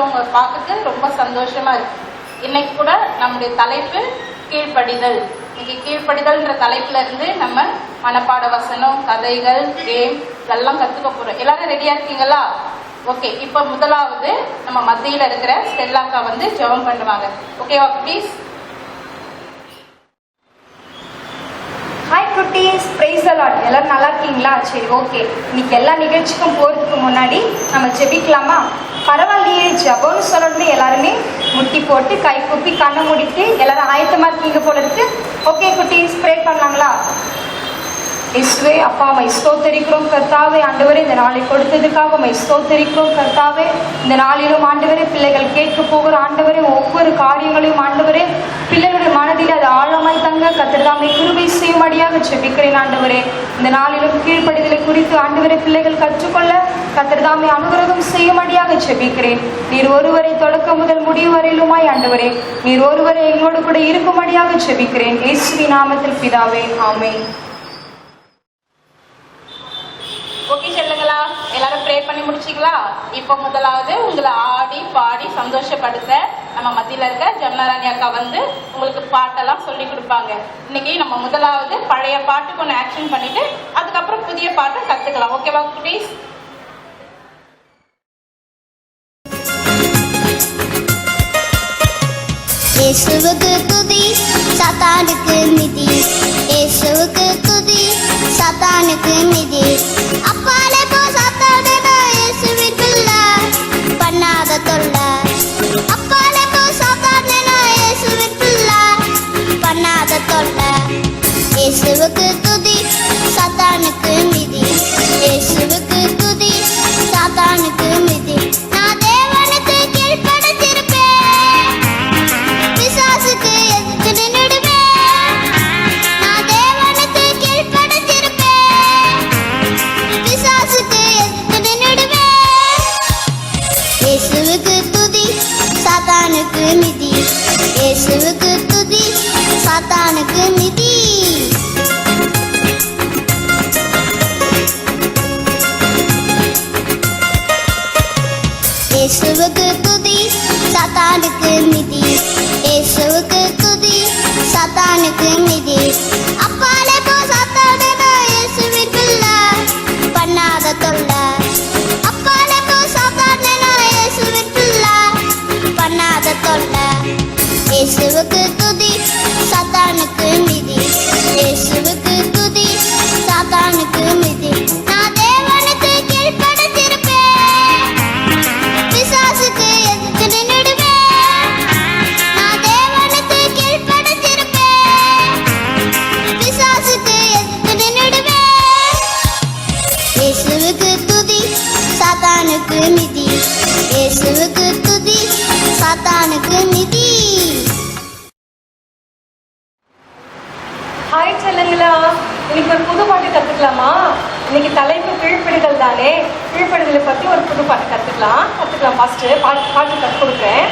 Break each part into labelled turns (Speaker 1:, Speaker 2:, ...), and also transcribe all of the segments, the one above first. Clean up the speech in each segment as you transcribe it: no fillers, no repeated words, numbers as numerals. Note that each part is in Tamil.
Speaker 1: உங்களை பார்க்கறது ரொம்ப சந்தோஷமா இருக்கு. இன்னைக்கு கூட நம்முடைய தலைப்பு கீழ்ப்படிதல். இன்னைக்கு கீழ்ப்படிதல்ன்ற தலைப்புல இருந்து நம்ம மனப்பாட வசனம், கதைகள், கேம் இதெல்லாம் கத்துக்க போறோம். எல்லாரும் ரெடியா இருக்கீங்களா? ஓகே, இப்ப முதலாவது நம்ம மத்தியில இருக்கிற ஸ்டெல்லாக்கா வந்து ஜெபம் பண்ணுவாங்க. ஓகேவா ப்ளீஸ்?
Speaker 2: ஹாய் குட்டீஸ், பிரைஸ் தி லார்ட். எல்லாரும் நல்லா இருக்கீங்களா? சரி, ஓகே. இன்னைக்கு எல்லா நிகழ்ச்சிக்கும் போகிறதுக்கு முன்னாடி நம்ம ஜெபிக்கலாமா? பரவாயில்லையே, ஜெபம்னு சொல்லணும்னு எல்லாருமே முட்டி போட்டு கை கூப்பி கண்ணை மூடிட்டு எல்லாரும் ஆயத்தமா இருக்கீங்க போல இருக்கு. ஓகே குட்டீஸ், ப்ரே பண்ணலாங்களா? இயேசுவே, அப்பா மை ஸ்தோத்தரிக்கிறோம் கர்த்தாவே. ஆண்டவரே, இந்த நாளை கொடுத்ததுக்காக மை ஸ்தோத்தரிக்கிறோம் கர்த்தாவே. இந்த நாளிலும் ஆண்டவரே, பிள்ளைகள் கேட்க போகிற ஆண்டவரே ஒவ்வொரு காரியங்களையும் ஆண்டவரே பிள்ளைகளுடைய மனதில் அது ஆழமாய் தங்க கர்த்தர்தாமே கிருபை செய்யும்படியாக ஜெபிக்கிறேன் ஆண்டவரே. இந்த நாளிலும் கீழ்ப்படிதலை குறித்து ஆண்டவரே பிள்ளைகள் கற்றுக்கொள்ள கர்த்தர்தாமே அனுகிரகம் செய்யும்படியாக ஜெபிக்கிறேன். நீர் ஒருவரை தொடக்க முதல் முடிவு வரையிலுமாய் ஆண்டவரே நீர் ஒருவரை எங்களோடு கூட இருக்கும்படியாக ஜெபிக்கிறேன். இயேசுவின் நாமத்தில் பிதாவே, ஆமென்.
Speaker 1: ஓகே சொல்லுங்களா, எல்லாரும் ப்ரே பண்ணி முடிச்சிங்களா? இப்போ முதலாவது உங்களை ஆடி பாடி சந்தோஷப்படுத்த நம்ம மத்தியில இருக்க ஜமுனாராணி அக்கா வந்து உங்களுக்கு பாட்டெல்லாம் சொல்லி கொடுப்பாங்க. இன்னைக்கு நம்ம முதலாவது பழைய பாட்டுக்கு ஒன்று ஆக்ஷன் பண்ணிட்டு அதுக்கப்புறம் புதிய பாட்டை கத்துக்கலாம். ஓகேவா ப்ளீஸ்?
Speaker 3: இயேசுவுக்கு துதி, சாத்தானுக்கு மிதி. இயேசுவுக்கு துதி, சாத்தானுக்கு மிதி. அப்பாலே போ சாத்தானே, இயேசுவின் பிள்ளை பண்ணாத தொல்லை. அப்பாலே போ சாத்தானே, இயேசுவின் பிள்ளை பண்ணாத தொல்லை. இயேசுவுக்கு துதி, சாத்தானுக்கு மிதி. இயேசுவுக்கு துதி, சாத்தானுக்கு மிதி. நான் தேவனுக்கு கீழ்ப்படிந்திருப்பேன், பிசாசுக்கு எதிர்த்து நின்னுடுவேன். நான் தேவனுக்கு கீழ்ப்படிந்திருப்பேன், பிசாசுக்கு எதிர்த்து நின்னுடுவேன். இயேசுவுக்கு துதி, சாத்தானுக்கு மிதி. இயேசுவுக்கு துதி, சாத்தானுக்கு மிதி. இயேசுவுக்கு துதி, சாத்தானுக்கு மிதி. இயேசுவுக்கு துதி, சாத்தானுக்கு மிதி. அப்பாலே போ சாத்தானே, இயேசுவின் பிள்ளை பண்ணாத தொல்லை. அப்பாலே போ சாத்தானே, இயேசுவின் பிள்ளை பண்ணாத தொல்லை. இயேசுவுக்கு துதி, சாத்தானுக்கு மிதி. இயேசுவுக்கு துதி, சாத்தானுக்கு மிதி. நான் தேவனுக்கு கீழ்ப்படிந்திருப்பேன், பிசாசுக்கு எதிர்த்து நின்னுடுவேன். நான் தேவனுக்கு கீழ்ப்படிந்திருப்பேன், பிசாசுக்கு எதிர்த்து நின்னுடுவேன். இயேசுவுக்கு துதி, சாத்தானுக்கு மிதி. இயேசுவுக்கு துதி, சாத்தானுக்கு மிதி.
Speaker 2: ஹாய் சொல்லுங்களா, இன்னைக்கு ஒரு புது பாட்டு கற்றுக்கலாமா? இன்னைக்கு தலைப்பு கீழ்ப்படிதல் தானே. கீழ்ப்படிதலை பற்றி ஒரு புது பாட்டு கற்றுக்கலாம். ஃபஸ்ட்டு பாட்டு கற்றுக் கொடுக்குறேன்.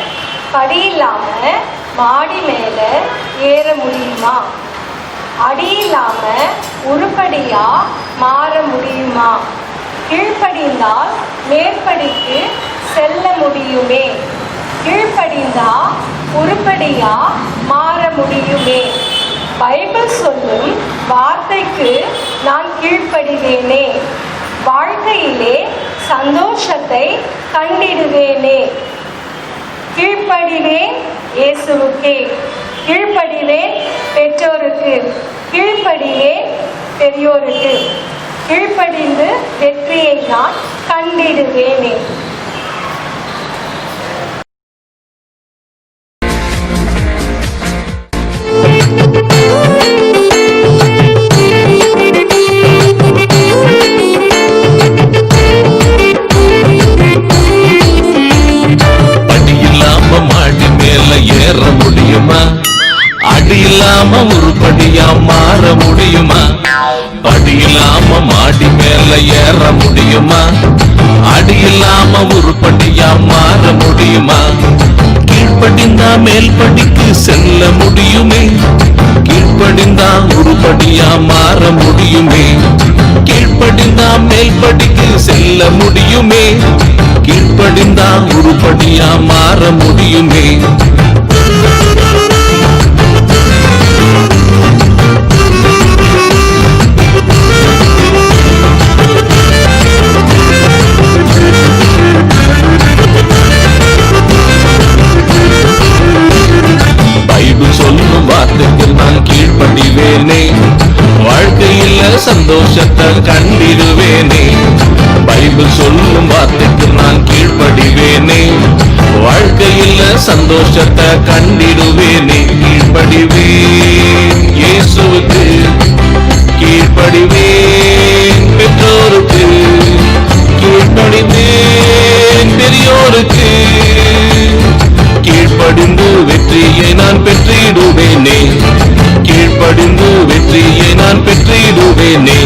Speaker 2: படி இல்லாமல் மாடி மேலே ஏற முடியுமா? அடி இல்லாமல் உருப்படியாக மாற முடியுமா? கீழ்ப்படிந்தால் மேற்படிக்கு செல்ல முடியுமே. கீழ்ப்படிந்தா உருப்படியாக மாற முடியுமே. பைபிள் சொல்லும் வார்த்தைக்கு நான் கீழ்ப்படிவேனே. வாழ்க்கையிலே சந்தோஷத்தை கண்டிடுவேனே. கீழ்ப்படிவேன் இயேசுவுக்கே. கீழ்ப்படிவேன் பெற்றோருக்கு. கீழ்ப்படிவேன் பெரியோருக்கு. கீழ்ப்படிந்து வெற்றியை நான் கண்டிடுவேனே.
Speaker 4: அடி இல்லாம உருப்படியா மாற முடியுமா? படி இல்லாம மாடி மேல ஏற முடியுமா? அடி இல்லாம உருப்படியா மாற முடியுமா? கீழ்ப்படிந்தா மேல் படிக்கு செல்ல முடியுமே. கீழ்ப்படிந்தா உருப்படியா மாற முடியுமே. கீழ்ப்படிந்தா மேல் படிக்கு செல்ல முடியுமே. கீழ்ப்படிந்தா உருப்படியா மாற முடியுமே. பைபிள் சொல்லும் வார்த்தைக்கு நான் கீழ்ப்படிவேனே, வாழ்க்கையில் சந்தோஷத்தை கண்டிடுவேனே. பைபிள் சொல்லும் வார்த்தைக்கு நான் கீழ்ப்படிவேனே, வாழ்க்கையில் சந்தோஷத்தை கண்டிடுவேனே. கீழ்ப்படிவேன் இயேசுவுக்கு, கீழ்ப்படிவேன் பெற்றோருக்கு, கீழ்ப்படிவேன் பெரியோருக்கு. கீழ்ப்படிந்து வெற்றியை நான் பெற்றிடுவேனே, கீழ்ப்படிந்து வெற்றியை நான் பெற்றிடுவேனே.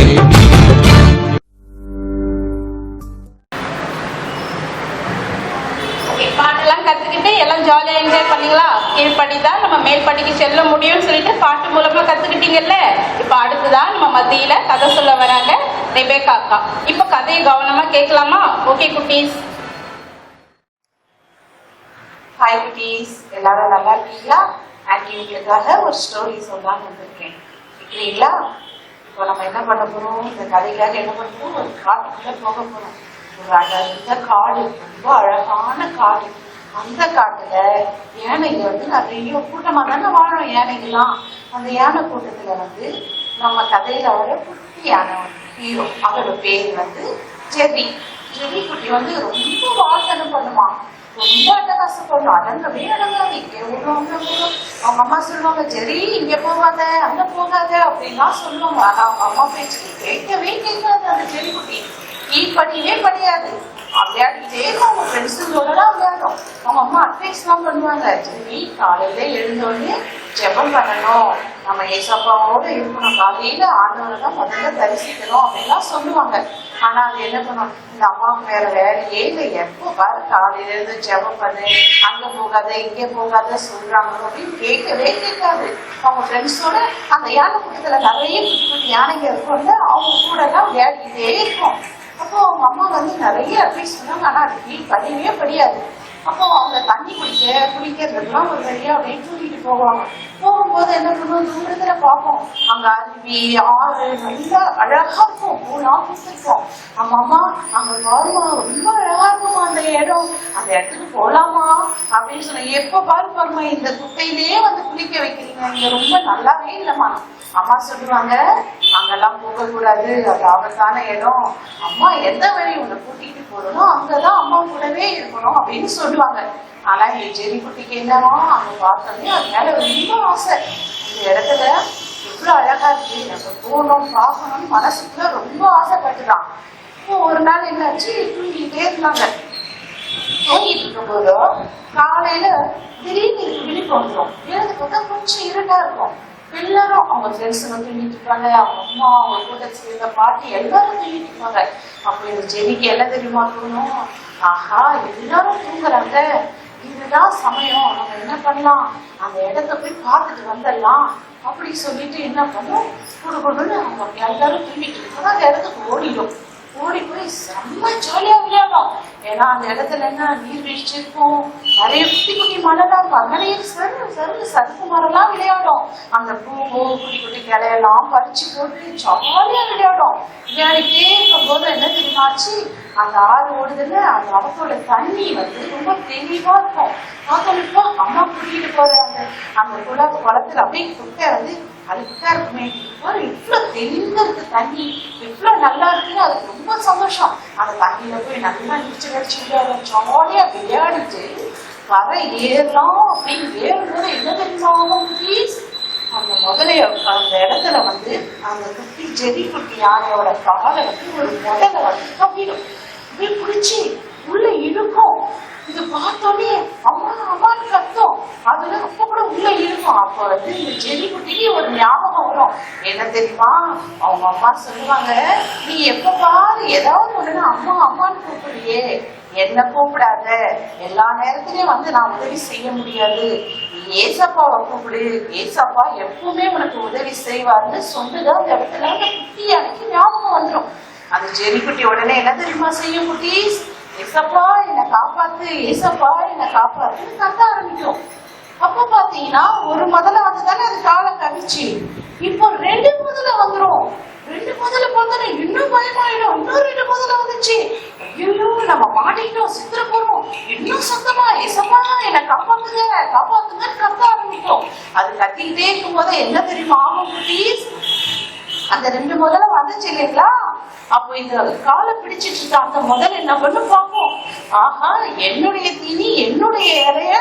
Speaker 1: பாட்டெல்லாம் கத்துக்கிட்டு எல்லாம் ஜாலியா என்ஜாய் பண்ணீங்களா? கீழ்ப்படிதான் நம்ம மேல் படிக்கு செல்ல முடியும்னு சொல்லிட்டு பாட்டு மூலமா கத்துக்கிட்டீங்கல்ல. இப்ப அடுத்துதான் நம்ம மத்தியில கதை சொல்ல வராங்க ரெபேக்கா அக்கா. இப்ப கதையை கவனமா கேட்கலாமா? ஓகே குட்டீஸ்.
Speaker 5: ஹாய் குட்டீஸ், எல்லாரும் நல்லா இருக்கீங்களா? ஆன்டி உங்களுக்காக ஒரு ஸ்டோரி சொல்லலாம்னு வந்திருக்கேன். இருக்கிறீங்களா? இப்போ நம்ம என்ன பண்ண போறோம்? இந்த கதைக்காக என்ன பண்ண போறோம்? ஒரு காட்டுக்குள்ள போக போறோம். ஒரு அடர்ந்த காடு, ரொம்ப அழகான காடு. அந்த காட்டுல யானைங்க வந்து நிறைய கூட்டமா தானே வாழும் யானைகள்லாம். அந்த யானை கூட்டத்துல வந்து நம்ம கதையில வர குட்டி யானை ஹீரோ, அவரோட பேர் வந்து ஜெர்ரி. ஜெர்ரி குட்டி வந்து ரொம்ப வாசனை பண்ணுமா, ரொம்ப அட்டகாசம் பண்ணும். அடங்கவே அடங்காது. அவங்க அம்மா சொல்லுவாங்க, ஜெரி இங்க போகாத அங்க போகாத அப்படின்லாம் சொல்லுவாங்க. ஆனா அவங்க அம்மா பேச்சு கேட்கவே கேட்காது அந்த ஜெரி குட்டி. படியவே படியாது. விளையாடிட்டே அவங்க ஃப்ரெண்ட்ஸுங்களோட விளையாடும். அவங்க அம்மா அட்வைஸ் எல்லாம் பண்ணுவாங்க, ஜெரி காலையில எழுந்தோடனே ஜெபம் பண்ணணும், நம்ம ஏசப்பாவோட இருக்கணும், காலையில ஆண்டவரை தான் முதல்ல தரிசிக்கணும் அப்படின்லாம் சொல்லுவாங்க. ஆனா அது என்ன பண்ணும், இந்த அம்மாவுக்கு வேற வேலையே இல்லை. எப்போ பாரு காலையில இருந்து ஜெபம் பண்ணு, அங்க போகாத இங்க போகாத சொல்றாங்க அப்படின்னு கேட்கவே கேட்காது. அவங்க ஃப்ரெண்ட்ஸோட அந்த யானை கூட்டத்துல நிறைய குட்டி குட்டி யானைங்க இருக்கும்ல, அவங்க கூட எல்லாம் விளையாடிக்கிட்டே இருக்கும். அப்போ அவங்க அம்மா வந்து நிறைய அட்வைஸ் பண்ணாங்க. ஆனா அது படியவே படியாது. அப்போ அவங்க தண்ணி குடிக்கிறதுலாம் ஒரு வழியா அப்படியே தூக்கிட்டு போவாங்க. போகும்போது என்ன பண்ணுவோம், தூரத்துல பார்ப்போம் அங்க அருவி ஆறு நல்லா அழகா இருக்கும், பூலாம் பூத்திருக்கும். அவங்க அம்மா அங்க பாருமா ரொம்ப அழகா இருக்குமா அந்த இடம், அந்த இடத்துக்கு போலாமா அப்படின்னு சொன்ன. எப்ப பாருமா இந்த குட்டையிலேயே வந்து குளிக்க வைக்கிறீங்க, இங்க ரொம்ப நல்லாவே இல்லைம்மா. அம்மா சொல்லுவாங்க, அங்கெல்லாம் போக கூடாது, அது ஆபத்தான இடம். அம்மா எந்த வழி உங்களை கூட்டிட்டு போறோம் அங்கதான் அம்மா கூடவே இருக்கணும் அப்படின்னு சொல்லுவாங்க. ஆனா இந்த ஜெரி குட்டிக்கு என்னவோ அங்க பார்த்தோன்னே அது மேல ரொம்ப ஆசை. இந்த இடத்துல எவ்வளவு அழகா இருக்கு, நம்ம போகணும் பார்க்கணும்னு மனசுக்குள்ள ரொம்ப ஆசைப்பட்டுதான். இப்போ ஒரு நாள் என்னாச்சு, தூங்கிட்டே இருந்தாங்க. தூங்கிட்டு இருக்கும்போது காலையில திடீர்னு விழிப்பு வந்துடும். எழுந்து பார்த்தா கொஞ்சம் இருட்டா இருக்கும். எல்லாரும் அவங்க ஃப்ரெண்ட்ஸுங்க தூங்கிட்டு இருப்பாங்க, அவங்க அம்மா அவங்க கூட சேர்ந்த பாட்டி எல்லாரும் தூங்கிட்டு இருப்பாங்க. அப்ப இந்த ஜெரிக்கு என்ன தெரியுமா தோணும், ஆஹா எல்லாரும் தூங்குறாங்க, இதுதான் சமயம், நம்ம என்ன பண்ணலாம், அந்த இடத்த போய் பார்த்துட்டு வந்துடலாம் அப்படி சொல்லிட்டு என்ன பண்ணும், கொடுக்கணும்னு அவங்க எல்லாரும் தூங்கிட்டு இருக்கோம். அந்த இடத்துக்கு ஓடிடும். ஓடி போய் செம்ம ஜாலியா விளையாடும். ஏன்னா அந்த இடத்துல என்ன நீர்வீழ்ச்சி இருக்கும், நிறைய குட்டி குட்டி மலைலாம் இருக்கும். அதனால சறுக்கு மரம்லாம் விளையாடும். அந்த பூவோ குட்டி குட்டி கிளையெல்லாம் பறிச்சு போட்டு ஜாலியா விளையாடும். விளையாடிட்டே இருக்கும் போது என்ன தெரியுமாச்சு, அந்த ஆறு ஓடுதுல அந்த அவத்தோட தண்ணி வந்து ரொம்ப தெளிவா இருக்கும். பார்த்தோம்னா அம்மா கூட்டிட்டு போற அந்த குளத்துல அப்படியே குட்டை வந்து அழுக்கா இருக்குமே, இவ்வளவு தெளிவா இருக்கு தண்ணி, இவ்வளவு நல்லா இருக்குன்னு அதுக்கு ரொம்ப சந்தோஷம். அந்த தண்ணியில போய் நல்லா நீச்சல் அடிச்சு விளையாடும். ஜாலியா விளையாடிட்டு வர ஏறலாம் அப்படின்னு ஏறும்போது என்ன தெரியுமா, அந்த முதலைய அந்த இடத்துல வந்து அந்த குட்டி ஜெரி குட்டி யானையோட காலை வந்து ஒரு முதலை வந்து கப்பிடும். அப்படியே பிடிச்சி உள்ள இழுக்கும். இது பார்த்தோன்னே அம்மா அம்மான்னு கத்தும். அதுல அப்ப கூட உள்ள இருக்கும். அப்ப வந்து இந்த ஜெரி குட்டிக்கு ஒரு ஞாபகம் வரும். என்ன தெரியுமா, அவங்க அம்மா சொல்லுவாங்க, நீ எப்ப பாரு ஏதாவது ஒண்ணுன்னா அம்மா அம்மான்னு கூப்பிடுறியே, என்ன கூப்பிடாத, எல்லா நேரத்திலயும் வந்து நான் உதவி செய்ய முடியாது, ஏசப்பாவை கூப்பிடு, ஏசப்பா எப்பவுமே உனக்கு உதவி செய்வார்னு சொல்லுதான் அந்த இடத்துல அந்த குட்டி அன்னைக்கு ஞாபகம் வந்துடும். அந்த ஜெரி குட்டி உடனே என்ன தெரியுமா செய்யும் குட்டீஸ், ஏசப்பா என்னை காப்பாத்து, ஏசப்பா என்னை காப்பாத்துன்னு கத்த ஆரம்பிக்கும். அப்ப பாத்தீங்கன்னா ஒரு முதல்ல வந்துதானே அது காலை கவிச்சு, இப்போ 2 முதல்ல வந்துரும். 2 முதல்ல பார்த்தா இன்னும் பயமாயிடும். இன்னும் 2 முதல்ல வந்துச்சு. ஐயோ நம்ம மாட்டிக்கிட்டோம், சித்திர போறோம். இன்னும் சத்தமா ஏசப்பா என்னை காப்பாத்துங்க காப்பாத்துங்கன்னு கத்த ஆரம்பிக்கும். அது கத்திக்கிட்டே இருக்கும் போது என்ன தெரியுமா ஆகும் குட்டீஸ்? அந்த 2 முதல்ல வந்துச்சு இல்லைங்களா? அப்போ இந்த காலை பிடிச்சிட்டு இருக்க அந்த முதல்ல என்ன பண்ணு பார்ப்போம். ஆஹா, என்னுடைய தீனி என்னுடைய இலைய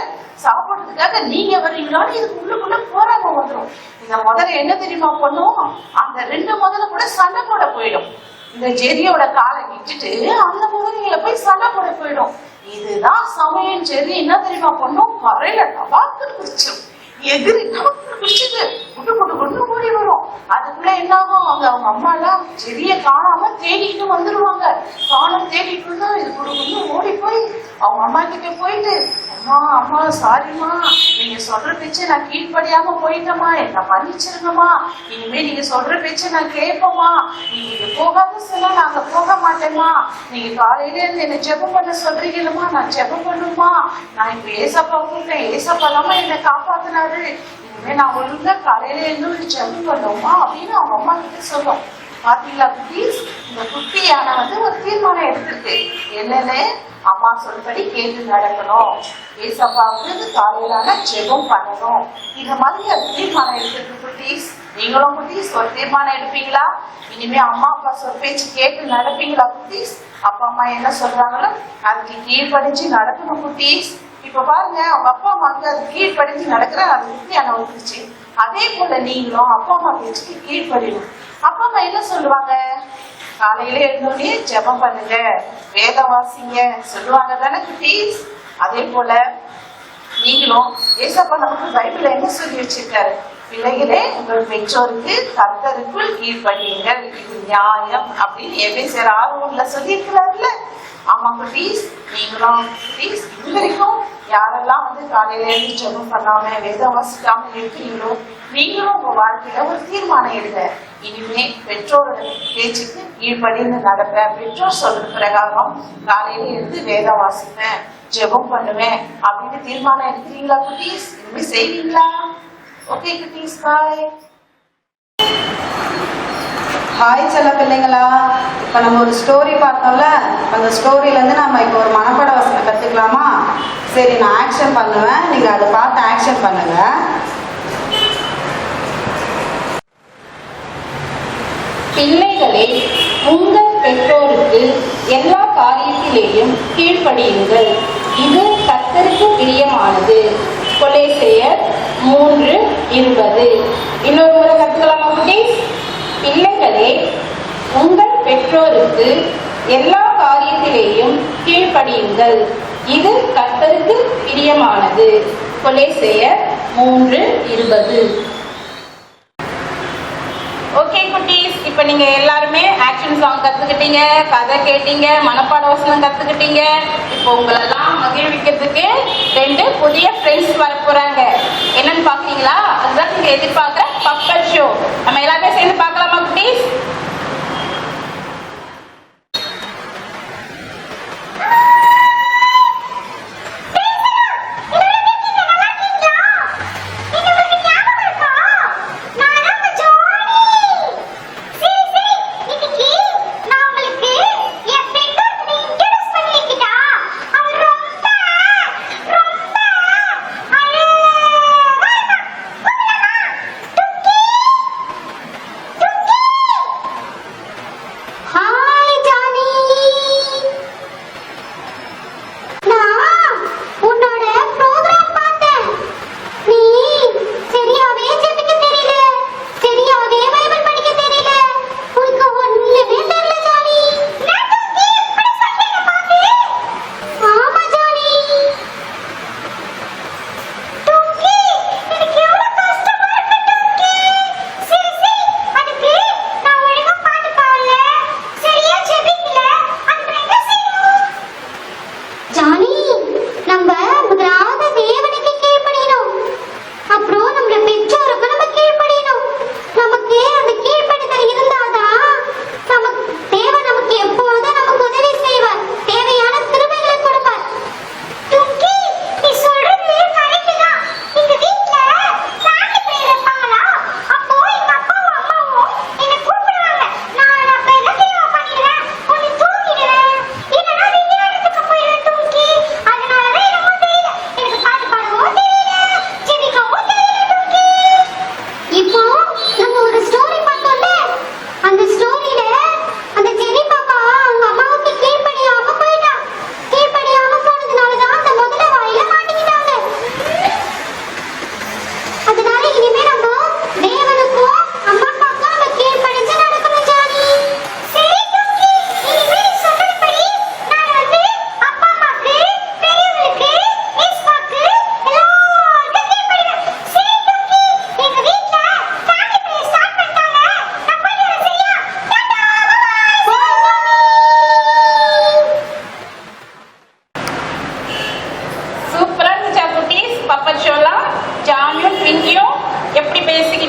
Speaker 5: சாப்பிடுறதுக்காக நீங்க வர்றீங்களான்னு இதுக்கு உள்ளுக்குள்ள போராம வந்துடும். இந்த முதல்ல என்ன தெரியுமா பண்ணும்? அந்த 2 முதல்ல கூட சண்டை போட போயிடும். இந்த ஜெரியோட காலை விட்டுட்டு அந்த முதல்ல போய் சண்டை போட போயிடும். இதுதான் சமயம். ஜெரி என்ன தெரியுமா பண்ணும்? கரையில டபாக்குன்னு குடிச்சிடும். எதிரி டபாக்குன்னு குடிச்சிட்டு குட்டு குட்டு குட்டு ஓடி வரும். அதுக்குள்ள என்ன ஆகும்? அவங்க அம்மா எல்லாம் ஜெரிய காணாம தேடிட்டு வந்துருவாங்க. காணாம தேடிட்டு இருந்தா இது குடுக்குன்னு ஓடி போய் அவங்க அம்மா கிட்ட போயிட்டு, அம்மா அம்மா சாரிம்மா, நீங்க சொல்ற பேச்சை நான் கீழ்படியாம போயிட்டேம்மா, என்ன மன்னிச்சிருங்கம்மா, இனிமே நீங்க சொல்ற பேச்சை நான் கேட்போம்மா, நீங்க போகாம சொன்னா நாங்க போக மாட்டேம்மா, நீங்க காலையில இருந்து என்ன ஜெபம் பண்ண சொல்றீங்களம்மா, நான் ஜெபம் பண்ணுமா, நான் இப்ப ஏசப்பா கூப்பிட்டேன், ஏசப்பா இல்லாம என்னை காப்பாத்தினாரு, இனிமே நான் ஒழுங்கா காலையில இருந்து ஜெபம் பண்ணுவோமா அப்படின்னு அவங்க அம்மா கிட்ட சொல்லும். பாத்தீங்களா குட்டீஸ்? இந்த குட்டியான ஒரு தீர்மானம் எடுத்திருக்கு. என்னன்னு? அம்மா சொல்படி கேட்டு நடக்கணும், ஏசப்பாவுக்கு காலையிலான ஜெபம் பண்ணணும். இந்த மாதிரி அது தீர்மானம் எடுத்திருக்கு குட்டீஸ். நீங்களும் குட்டீஸ் ஒரு தீர்மானம் எடுப்பீங்களா? இனிமே அம்மா அப்பா சொல் பேச்சு கேட்டு நடப்பீங்களா குட்டீஸ்? அப்பா அம்மா என்ன சொல்றாங்களோ அதுக்கு கீழ்படிச்சு நடக்கணும் குட்டீஸ். இப்ப பாருங்க, அவங்க அப்பா அம்மாவுக்கு அது கீழ்படிச்சு நடக்கிற அது குட்டியான வந்துருச்சு. அதே போல நீங்களும் அப்பா அம்மா பேச்சுக்கு கீழ்படிடும். அப்பா அம்மா என்ன சொல்லுவாங்க? காலையில எழுந்தோடனே ஜெபம் பண்ணுங்க, வேதம் வாசிங்க சொல்லுவாங்க தானே குட்டீஸ்? அதே போல நீங்களும் ஏசப்பா நமக்கு பைபிள்ல என்ன சொல்லி வச்சிருக்காரு? பிள்ளைகளே, உங்கள் பெற்றோருக்கு கர்த்தருக்குள் கீழ்ப்படியுங்கள், இது நியாயம் அப்படின்னு எபேசியர் 6:1 சொல்லி இருக்கிறாருல்ல. ஆமா குட்டீஸ், நீங்களும் குட்டீஸ் இது வரைக்கும் யாரெல்லாம் காலையில இருந்து ஜெபம் பண்ணாம வேதம் வாசிக்காம இருக்கீங்களோ, நீங்களும் உங்க வாழ்க்கையில ஒரு தீர்மானம் எடுங்க. இனிமே பெற்றோரோட பேச்சுக்கு கீழ்படிந்து நடப்பேன், பெற்றோர் சொல்ற பிரகாரம் காலையில இருந்து வேதம் வாசிப்பேன், ஜெபம் பண்ணுவேன் அப்படின்னு தீர்மானம் எடுக்கிறீங்களா குட்டீஸ்? இனிமே செய்வீங்களா? ஓகே குட்டீஸ், பாய்.
Speaker 6: ஹாய் செல்ல பிள்ளைங்களா, இப்போ நம்ம ஒரு ஸ்டோரி பார்த்தோம்ல, அந்த ஸ்டோரியிலேருந்து நம்ம இப்போ ஒரு மனப்பாட வசனம் கற்றுக்கலாமா? சரி, நான் ஆக்ஷன் பண்ணுவேன், நீங்கள் அதை பார்த்து ஆக்ஷன் பண்ணுங்க.
Speaker 1: பிள்ளைகளே, உங்கள் பெற்றோருக்கு எல்லா காரியத்திலேயும் கீழ்ப்படியுங்கள், இது கர்த்தருக்கு பிரியமானது. கொலேசையர் 3:20. இன்னொரு முறை கற்றுக்கலாமா குட்டீஸ்? பிள்ளைகளே, உங்கள் பெற்றோருக்கு எல்லா காரியத்திலேயும் கீழ்ப்படியுங்கள், இது கர்த்தருக்கு பிரியமானது. கொலேசையர் 3:20. ஓகே குட்டீஸ், இப்போ நீங்க எல்லாருமே ஆக்ஷன் சாங் கத்துக்கிட்டீங்க, கதை கேட்டீங்க, மனப்பாட வசனம் கத்துக்கிட்டீங்க. இப்போ உங்களெல்லாம் மகிழ்விக்கிறதுக்கு 2 புதிய ஃப்ரெண்ட்ஸ் வர போறாங்க. என்னன்னு பாக்குறீங்களா? அதுதான் நீங்க எதிர்பார்க்குற பப்பல் ஷோ. நம்ம எல்லாருமே சேர்ந்து பார்க்கலாமா குட்டீஸ்?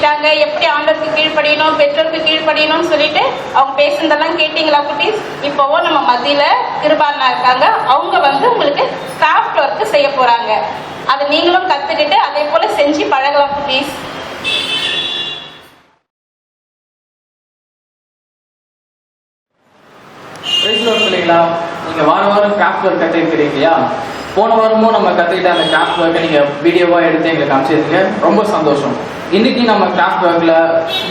Speaker 1: பேசிட்டாங்க, எப்படி ஆண்டவருக்கு கீழ்ப்படியணும், பெற்றோருக்கு கீழ்ப்படியணும்னு சொல்லிட்டு அவங்க பேசுனதெல்லாம் கேட்டீங்களா குட்டீஸ்? இப்போவும் நம்ம மத்தியில கிருபாலனா இருக்காங்க. அவங்க வந்து உங்களுக்கு கிராஃப்ட் ஒர்க் செய்ய போறாங்க. அதை நீங்களும் கத்துக்கிட்டு அதே போல செஞ்சு பழகலாம் குட்டீஸ்.
Speaker 7: பிள்ளைங்களா, நீங்கள் வாரம் கிராஃப்ட் ஒர்க் கற்றுக்கிறீங்க இல்லையா? போன வாரமும் நம்ம கற்றுக்கிட்ட அந்த கிராஃப்ட் ஒர்க்கை நீங்கள் வீடியோவாக எடுத்து எங்களுக்கு காமிச்சிருக்கீங்க. ரொம்ப சந்தோஷம். இன்னைக்கு நம்ம கிராஃப்ட் ஒர்க்கில்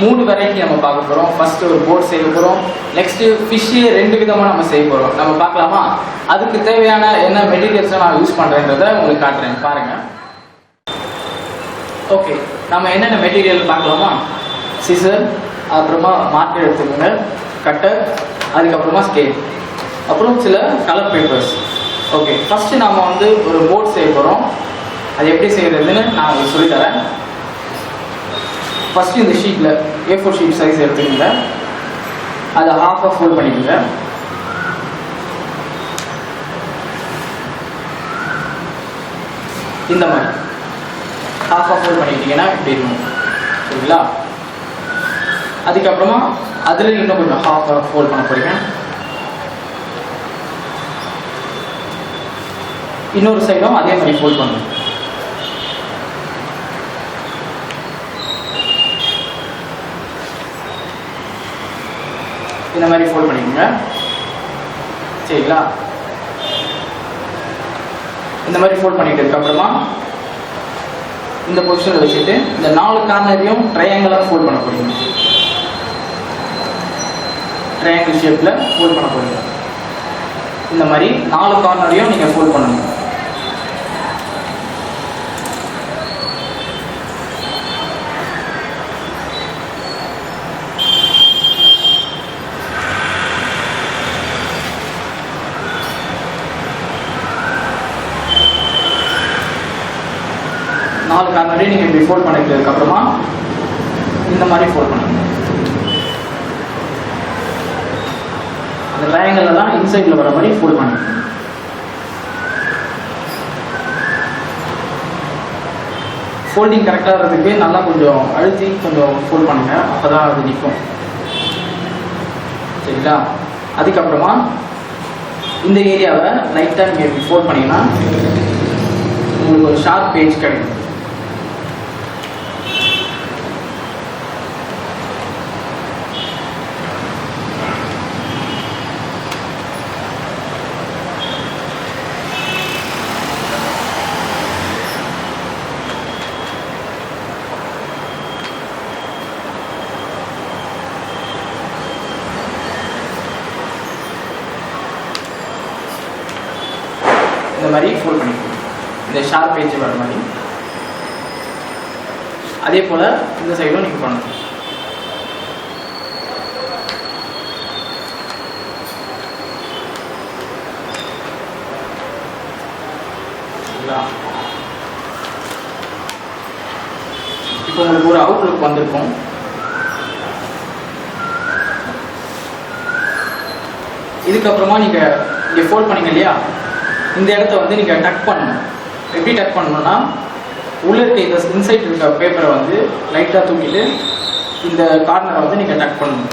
Speaker 7: 3 வெரைட்டி நம்ம பார்க்க போகிறோம். ஃபர்ஸ்ட் ஒரு போட் செய்ய போகிறோம். நெக்ஸ்ட்டு ஃபிஷ்ஷு 2 விதமாக நம்ம செய்ய போகிறோம். நம்ம பார்க்கலாமா? அதுக்கு தேவையான என்ன மெட்டீரியல்ஸை நான் யூஸ் பண்ணுறேன்றதை உங்களுக்கு காட்டுறேன், பாருங்கள். ஓகே, நம்ம என்னென்ன மெட்டீரியல் பார்க்கலாமா? சிசர், அப்புறமா மார்க்கர் எடுத்துக்கோங்க, கட்டர், அதுக்கப்புறமா ஸ்கேல், அப்புறம் சில கலர் பேப்பர்ஸ். ஓகே, ஃபஸ்ட்டு நாம் வந்து ஒரு போர்ட் செய்ய போகிறோம். அது எப்படி செய்கிறதுன்னு நான் உங்களுக்கு சொல்லித்தரேன். ஃபஸ்ட்டு இந்த ஷீட்டில் A4 ஷீட் சைஸ் எடுத்துக்கோங்க. அதை ஹாஃபாக ஃபோல்ட் பண்ணிக்கோங்க. இந்த மாதிரி ஹாஃபாக ஃபோல்ட் பண்ணிக்கிட்டீங்கன்னா இப்படி இருக்கும், சரிங்களா? அதுக்கப்புறமா அதில் இன்னும் கொஞ்சம் ஹாஃபாக ஃபோல்ட் பண்ண போகிறீங்க. இன்னொரு சைடும் அதே மாதிரி ஃபோல்ட் பண்ணுங்க. இந்த மாதிரி ஃபோல்ட் பண்ணிக்கோங்க, சரிங்களா? இந்த மாதிரி ஃபோல்ட் பண்ணிட்டதுக்கு அப்புறமா இந்த பொசிஷனில் வச்சுட்டு இந்த 4 கார்னரையும் ட்ரையாங்கிளாக ஃபோல்ட் பண்ண போறீங்க. ட்ரையாங்கிள் ஷேப்பில் ஃபோல்ட் பண்ண போறீங்க. இந்த மாதிரி 4 கார்னரையும் நீங்கள் ஃபோல்ட் பண்ணணும். கார்னரையும் நீங்கள் இப்படி ஃபோல்ட் பண்ணிக்கிறதுக்கு அப்புறமா இந்த மாதிரி ஃபோல்ட் பண்ணுங்க. அந்த ட்ரையாங்கிள் தான் இன்சைடில் வர மாதிரி ஃபோல்ட் பண்ணுங்க. ஃபோல்டிங் கரெக்டாக இருக்கிறதுக்கு நல்லா கொஞ்சம் அழுத்தி கொஞ்சம் ஃபோல்ட் பண்ணுங்க, அப்போ தான் அது நிற்கும், சரிங்களா? அதுக்கப்புறமா இந்த ஏரியாவை லைட்டாக நீங்கள் இப்படி ஃபோல்ட் பண்ணிங்கன்னா உங்களுக்கு ஒரு ஷார்ப் பேஜ் கிடைக்கும். இந்த மாதிரி ஃபோல்ட் பண்ணிக்கணும், இந்த ஷார்ப் பேஜ் வர மாதிரி. அதே போல் இந்த சைடும் நீங்கள் பண்ணணும். இப்போ உங்களுக்கு ஒரு அவுட்லுக் வந்திருக்கும். இதுக்கப்புறமா நீங்கள் இங்கே ஃபோல்ட் பண்ணீங்க இல்லையா, இந்த இடத்த வந்து நீங்கள் டக் பண்ணணும். எப்படி டக் பண்ணணும்னா, உள்ளே இருக்க இந்த இன்சைட் இருக்க பேப்பரை வந்து லைட்டாக தூக்கிட்டு இந்த கார்னரை வந்து நீங்கள் டக் பண்ணணும்.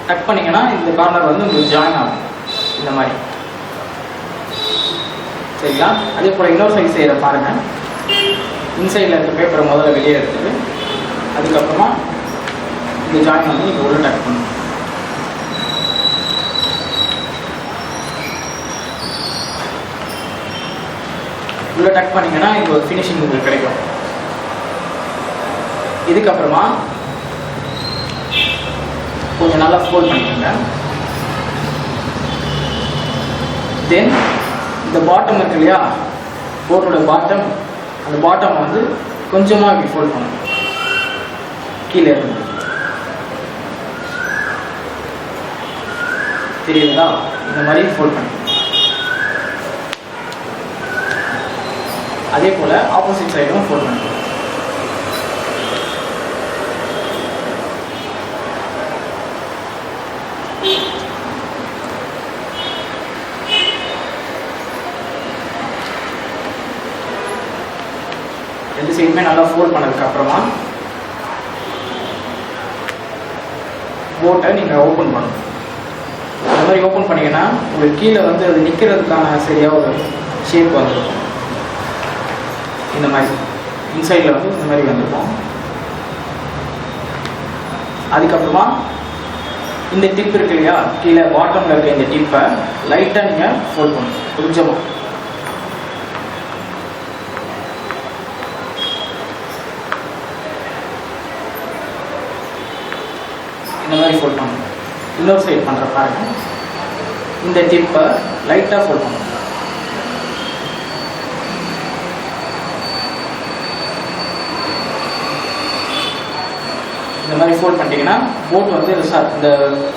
Speaker 7: டக் பண்ணிங்கன்னா இந்த கார்னர் வந்து உங்களுக்கு ஜாயின் ஆகும் இந்த மாதிரி, சரிங்களா? அதே போல் இன்னொரு சைட் செய்கிற பாருங்கள். இன்சைடில் இருக்க பேப்பரை முதல்ல வெளியே எடுத்துட்டு அதுக்கப்புறமா இந்த ஜாயின் வந்து நீங்கள் உள்ளே டக் பண்ணணும். உள்ள டக் பண்ணிங்கன்னா இது ஒரு ஃபினிஷிங் உங்களுக்கு கிடைக்கும். இதுக்கப்புறமா கொஞ்சம் நல்லா ஃபோல்ட் பண்ணிக்கோங்க. தென் இந்த பாட்டம் இருக்கு இல்லையா, போட்டோட பாட்டம், அந்த பாட்டம் வந்து கொஞ்சமாக இப்படி ஃபோல்ட் பண்ணணும் கீழே இருந்து, தெரியுதுங்களா? இந்த மாதிரி ஃபோல்ட் பண்ணி அதே போல் ஆப்போசிட் சைடும் ஃபோல்ட் பண்ணுறோம். ரெண்டு சைடுமே நல்லா ஃபோல்ட் பண்ணதுக்கு அப்புறமா போட்டை நீங்கள் ஓப்பன் பண்ணணும். அந்த மாதிரி ஓப்பன் பண்ணிங்கன்னா உங்களுக்கு கீழே வந்து அது நிற்கிறதுக்கான சரியாக ஒரு ஷேப் வந்துருக்கும். இந்த மாதிரி இன்சைடில் வந்து இந்த மாதிரி வந்துருக்கும். அதுக்கப்புறமா இந்த டிப் இருக்கு இல்லையா, கீழே பாட்டமில் இருக்க இந்த டிப்பை லைட்டாக நீங்கள் ஃபோல்ட் பண்ணணும். கொஞ்சமாக இந்த மாதிரி ஃபோல்ட் பண்ணணும். இன்னொரு சைடு பண்ணுற பாருங்க, இந்த டிப்பை லைட்டாக ஃபோல்ட் பண்ணணும். இந்த மாதிரி ஃபோல்ட் பண்ணிட்டீங்கன்னா போட் வந்து இந்த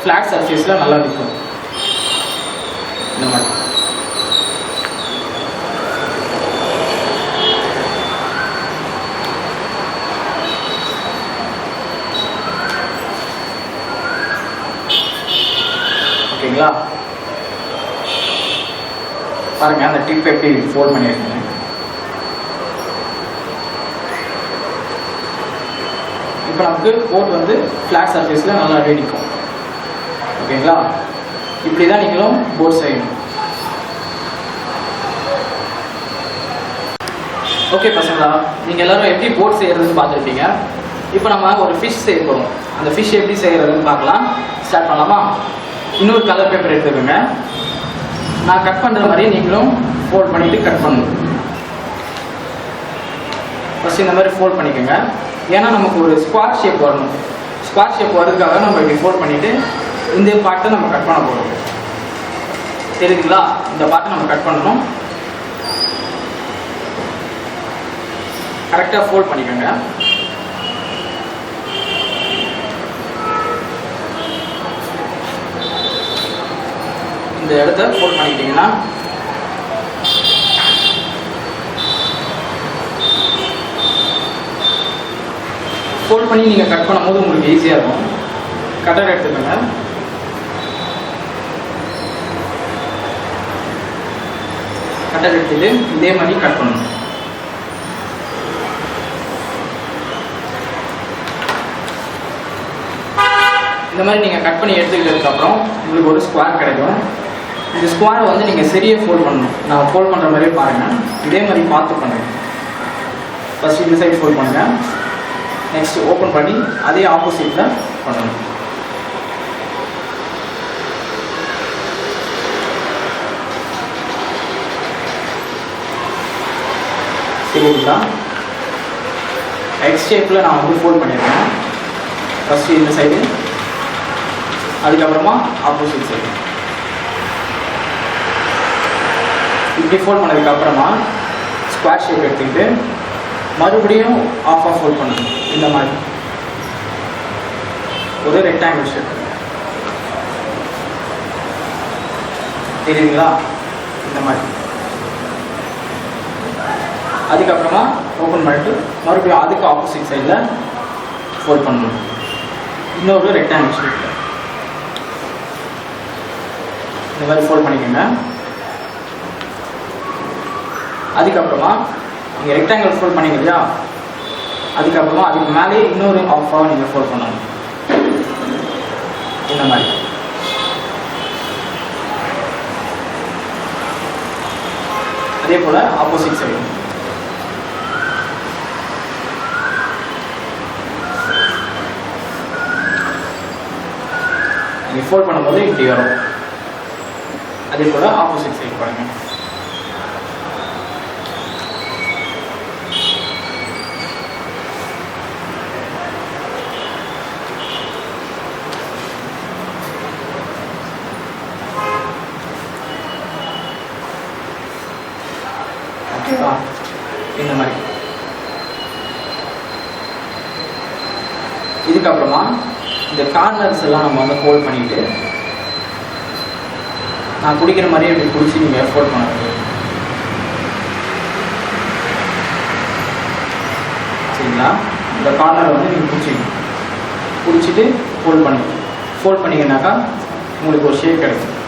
Speaker 7: ஃப்ளாட் சர்ஃபேஸில் நல்லா நிற்கும். இந்த மாதிரி ஓகேங்களா? பாருங்க அந்த டிப் எப்படி ஃபோல்ட் பண்ணியிருக்கீங்க. இப்போ நமக்கு போட் வந்து ஃப்ளாட் சர்ஃபேஸில் நல்லா நிற்கும். ஓகேங்களா? இப்படி தான் நீங்களும் போட் செய்யணும். ஓகே பசங்களா, நீங்கள் எல்லோரும் எப்படி போட் செய்கிறதுன்னு பார்த்துருப்பீங்க. இப்போ நம்ம ஒரு ஃபிஷ் செய்ய போகிறோம். அந்த ஃபிஷ் எப்படி செய்கிறதுன்னு பார்க்கலாம். ஸ்டார்ட் பண்ணலாமா? இன்னொரு கலர் பேப்பர் எடுத்துக்கோங்க. நான் கட் பண்ணுற மாதிரி நீங்களும் ஃபோல்ட் பண்ணிவிட்டு கட் பண்ணணும். ஃபஸ்ட் இந்த மாதிரி ஃபோல்ட் பண்ணிக்கோங்க. ஏன்னா நமக்கு ஒரு ஸ்குவார் ஷேப் வரணும். ஸ்குவார் ஷேப் வரதுக்காக நம்ம இப்படி ஃபோல்ட் பண்ணிவிட்டு இந்த பார்ட்டை நம்ம கட் பண்ண போகிறோம். தெரியுதுங்களா? இந்த பார்ட்டை நம்ம கட் பண்ணணும். கரெக்டாக ஃபோல்ட் பண்ணிக்கோங்க. இந்த இடத்த ஃபோல்ட் பண்ணிக்கிட்டீங்கன்னா ஃபோல்ட் பண்ணி நீங்கள் கட் பண்ணும்போது உங்களுக்கு ஈஸியாக இருக்கும். கட்டர் எடுத்துக்கோங்க. கட்டர் எடுத்துட்டு இதே மாதிரி கட் பண்ணணும். இந்த மாதிரி நீங்கள் கட் பண்ணி எடுத்துக்கிட்டதுக்கப்புறம் உங்களுக்கு ஒரு ஸ்கொயர் கிடைக்கும். இந்த ஸ்கொயரை வந்து நீங்கள் சரியாக ஃபோல்ட் பண்ணணும். நான் ஃபோல்ட் பண்ணுற மாதிரியே பாருங்கள். இதே மாதிரி பார்த்து பண்ணுங்கள். ஃபஸ்ட் இந்த சைடு ஃபோல்ட் பண்ணுங்கள். நெக்ஸ்ட் ஓப்பன் பண்ணி அதே ஆப்போசிட்டில் பண்ணணும். சரிங்களா? எக்ஸ் ஷேப்பில் நான் வந்து ஃபோல்ட் பண்ணியிருக்கேன். ஃபஸ்ட்டு இந்த சைடு, அதுக்கப்புறமா ஆப்போசிட் சைடு. இப்படி ஃபோல்ட் பண்ணதுக்கப்புறமா ஸ்கொயர் ஷேப் எடுத்துக்கிட்டு மறுபடியும் ஆஃப் ஃபோல்ட் பண்ணணும். இந்த மாதிரி ஒரு ரெக்டாங்கிள் ஷேப். தெரியுங்களா? இந்த மாதிரி. அதுக்கப்புறமா ஓப்பன் பண்ணிட்டு மறுபடியும் அதுக்கு ஆப்போசிட் சைடில் ஃபோல்ட் பண்ணணும். இன்னொரு ரெக்டாங்கிள் ஷேப். இந்த மாதிரி ஃபோல்ட் பண்ணிக்கோங்க. அதுக்கப்புறமா நீங்கள் ரெக்டாங்கிள் ஃபோல்ட் பண்ணிங்க இல்லையா, அதுக்கப்புறமா அதுக்கு மேலே இன்னொரு ஆஃபாக நீங்கள் ஃபோல்ட் பண்ணணும். இந்த மாதிரி. அதே போல் ஆப்போசிட் சைடு. நீங்கள் ஃபோல்ட் பண்ணும்போது இப்படி வரும். அதே போல் ஆப்போசிட் சைடு பாருங்க. இந்த மாதிரி. இதுக்கப்புறமா இந்த கார்னர்ஸ் எல்லாம் நம்ம வந்து ஃபோல்ட் பண்ணிட்டு நான் குடிக்கிற மாதிரி இப்படி குடிச்சு நீங்கள் ஃபோல்ட் பண்ண முடியும். சரிங்களா? இந்த கார்னரை வந்து நீங்கள் பிடிச்சிட்டு ஃபோல்ட் பண்ணிங்கன்னாக்கா உங்களுக்கு ஒரு ஷேப் கிடைக்கும்.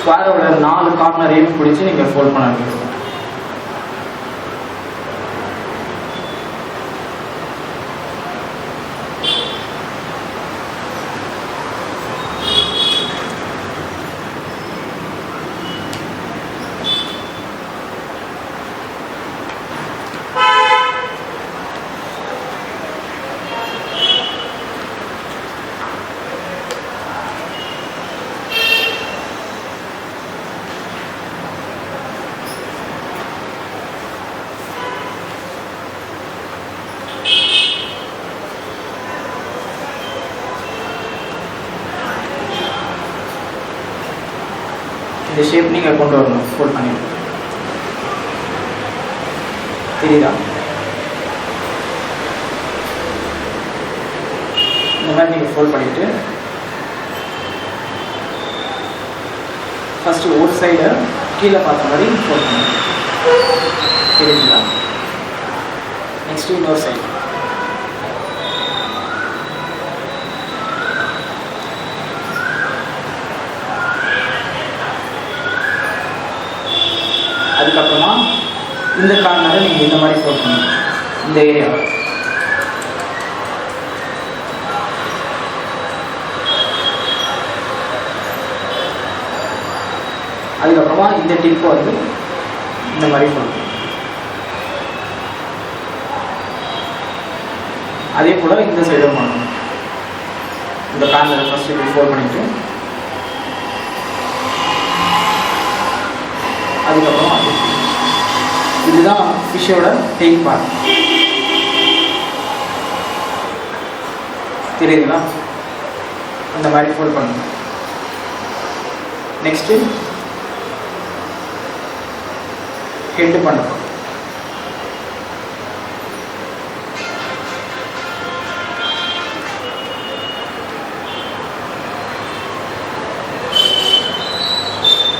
Speaker 7: ஸ்கொயரோட 4 கார்னரையும் பிடிச்சி நீங்கள் ஃபோல்ட் பண்ண வேண்டியிருக்கும். இந்த ஷேப் நீங்கள் கொண்டு வரணும் ஃபோல்ட் பண்ணி. தெரியுதா? இந்த மாதிரி நீங்கள் ஃபோல்ட் பண்ணிவிட்டு ஃபஸ்ட்டு ஒரு சைடை கீழே பார்த்த மாதிரி ஃபோல்ட் பண்ணுங்க. தெரியுங்களா? நெக்ஸ்ட்டு இன்னொரு சைடு. அதுக்கப்புறமா இந்த கார்னரை நீங்கள் இந்த மாதிரி ஃபோல்ட் பண்ணணும். இந்த ஏரியாவை அதுக்கப்புறமா இந்த டிப்பை வந்து இந்த மாதிரி ஃபோல்ட் பண்ணணும். அதே போல் இந்த சைடும் பண்ணணும். இந்த கார்னரை ஃபஸ்ட்டு இப்படி ஃபோல்ட் பண்ணிவிட்டு அதுக்கப்புறமா இதுதான் ஃபிஷ்ஷோட டெயில் பார்ட். தெரியுதுங்களா? இந்த மாதிரி ஃபோல்ட் பண்ணுங்க. நெக்ஸ்ட்டு ஹெட்டு பண்ணணும்.